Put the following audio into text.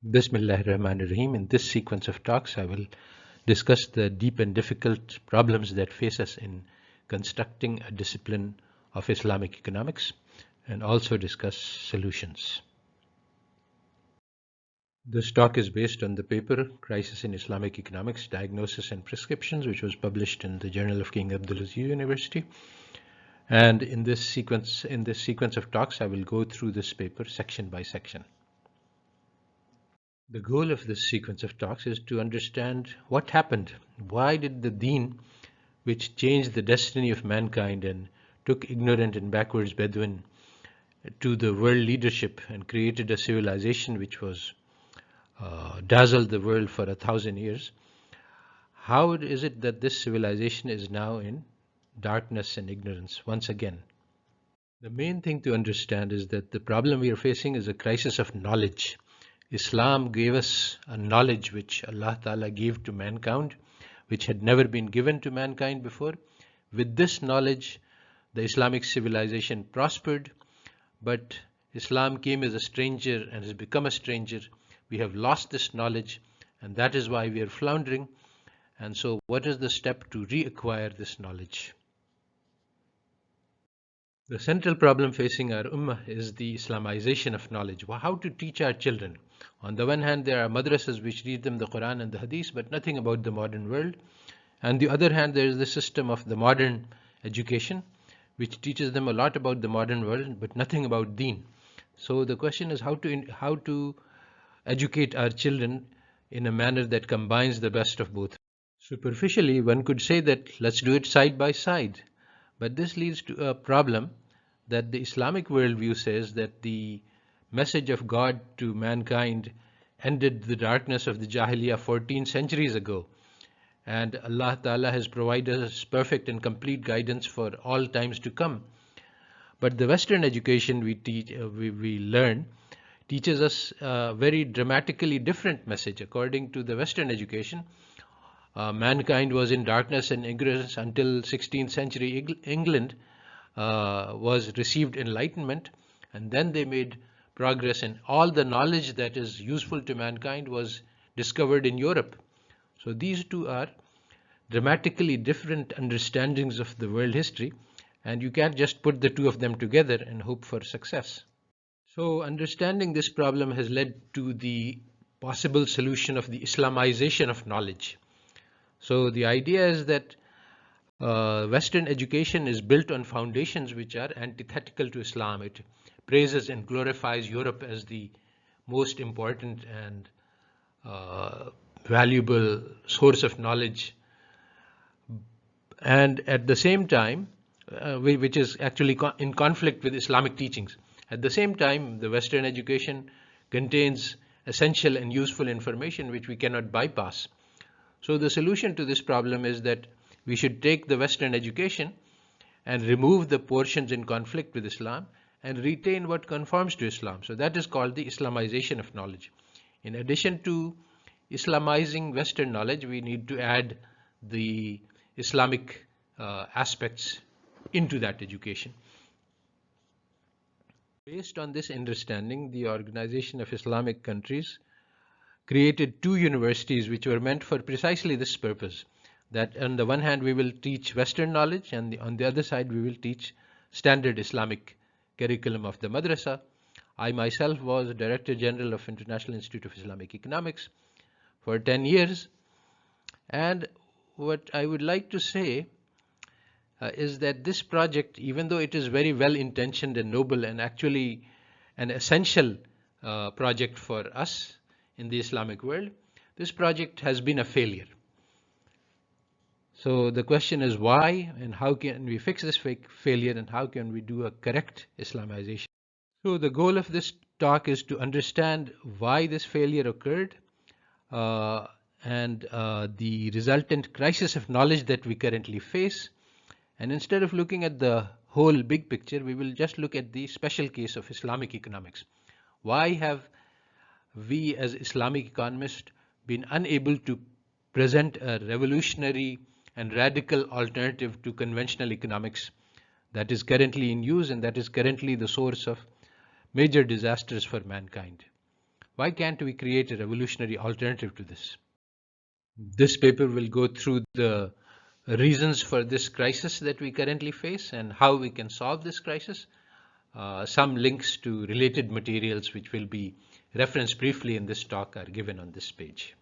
Bismillahirrahmanirrahim. In this sequence of talks, I will discuss the deep and difficult problems that face us in constructing a discipline of Islamic economics and also discuss solutions. This talk is based on the paper Crisis in Islamic Economics, Diagnosis and Prescriptions, which was published in the Journal of King Abdulaziz University. And in this sequence of talks, I will go through this paper section by section. The goal of this sequence of talks is to understand what happened. Why did the deen, which changed the destiny of mankind and took ignorant and backwards Bedouin to the world leadership and created a civilization which was dazzled the world for 1,000 years, how is it that this civilization is now in darkness and ignorance once again? The main thing to understand is that the problem we are facing is a crisis of knowledge. Islam gave us a knowledge which Allah Ta'ala gave to mankind, which had never been given to mankind before. With this knowledge, the Islamic civilization prospered, but Islam came as a stranger and has become a stranger. We have lost this knowledge, and that is why we are floundering. And so what is the step to reacquire this knowledge? The central problem facing our Ummah is the Islamization of knowledge. How to teach our children? On the one hand, there are madrasas which read them the Quran and the Hadith, but nothing about the modern world. On the other hand, there is the system of the modern education, which teaches them a lot about the modern world, but nothing about deen. So the question is how to educate our children in a manner that combines the best of both. Superficially, one could say that let's do it side by side, but this leads to a problem that the Islamic worldview says that the message of God to mankind ended the darkness of the Jahiliyyah 14 centuries ago, and Allah Ta'ala has provided us perfect and complete guidance for all times to come. But the Western education we learn teaches us a very dramatically different message. According to the Western education, mankind was in darkness and ignorance until 16th century England was received enlightenment, and then they made progress, and all the knowledge that is useful to mankind was discovered in Europe. So these two are dramatically different understandings of the world history, and you can't just put the two of them together and hope for success. So understanding this problem has led to the possible solution of the Islamization of knowledge. So the idea is that Western education is built on foundations which are antithetical to Islam. It praises and glorifies Europe as the most important and valuable source of knowledge, and at the same time, which is actually in conflict with Islamic teachings. At the same time, the Western education contains essential and useful information which we cannot bypass. So the solution to this problem is that we should take the Western education and remove the portions in conflict with Islam and retain what conforms to Islam. So that is called the Islamization of knowledge. In addition to Islamizing Western knowledge, we need to add the Islamic aspects into that education. Based on this understanding, the Organization of Islamic Countries created two universities which were meant for precisely this purpose. That on the one hand we will teach Western knowledge, and on the other side we will teach standard Islamic curriculum of the madrasa. I myself was Director General of International Institute of Islamic Economics for 10 years, and what I would like to say is that this project, even though it is very well intentioned and noble and actually an essential project for us in the Islamic world, this project has been a failure. So the question is why, and how can we fix this failure, and how can we do a correct Islamization? So the goal of this talk is to understand why this failure occurred and the resultant crisis of knowledge that we currently face. And instead of looking at the whole big picture, we will just look at the special case of Islamic economics. Why have we as Islamic economists been unable to present a revolutionary and radical alternative to conventional economics that is currently in use and that is currently the source of major disasters for mankind? Why can't we create a revolutionary alternative to this? This paper will go through the reasons for this crisis that we currently face and how we can solve this crisis. Some links to related materials which will be referenced briefly in this talk are given on this page.